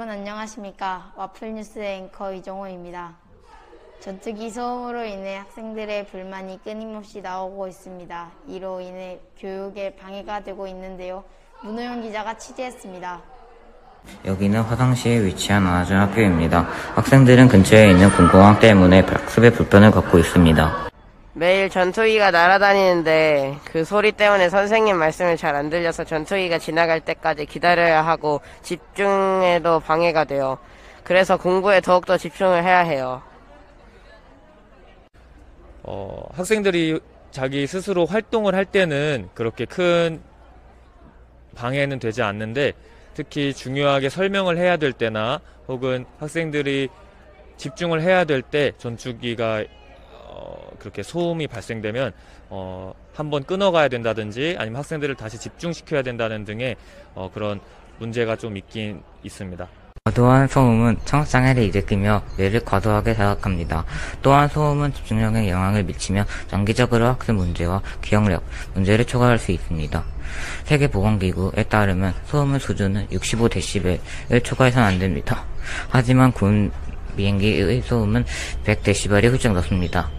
여러분 안녕하십니까. 와플뉴스 앵커 이정호입니다. 전투기 소음으로 인해 학생들의 불만이 끊임없이 나오고 있습니다. 이로 인해 교육에 방해가 되고 있는데요. 문호영 기자가 취재했습니다. 여기는 화성시에 위치한 안화중학교입니다. 학생들은 근처에 있는 공공항 때문에 학습에 불편을 겪고 있습니다. 매일 전투기가 날아다니는데 그 소리 때문에 선생님 말씀을 잘 안 들려서 전투기가 지나갈 때까지 기다려야 하고 집중에도 방해가 돼요. 그래서 공부에 더욱더 집중을 해야 해요. 학생들이 자기 스스로 활동을 할 때는 그렇게 큰 방해는 되지 않는데, 특히 중요하게 설명을 해야 될 때나 혹은 학생들이 집중을 해야 될 때 전투기가 그렇게 소음이 발생되면 한번 끊어가야 된다든지 아니면 학생들을 다시 집중시켜야 된다는 등의 그런 문제가 좀 있긴 있습니다. 과도한 소음은 청각장애를 일으키며 뇌를 과도하게 자극합니다. 또한 소음은 집중력에 영향을 미치며 장기적으로 학습 문제와 기억력 문제를 초과할 수 있습니다. 세계보건기구에 따르면 소음의 수준은 65dB를 초과해서는 안 됩니다. 하지만 군 비행기의 소음은 100dB이 훌쩍 넘습니다.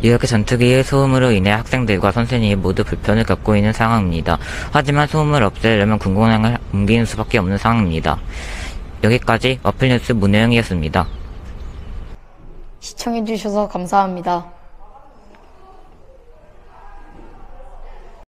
이렇게 전투기의 소음으로 인해 학생들과 선생님이 모두 불편을 겪고 있는 상황입니다. 하지만 소음을 없애려면 공공항을 옮기는 수밖에 없는 상황입니다. 여기까지 와플뉴스 문호영이었습니다. 시청해주셔서 감사합니다.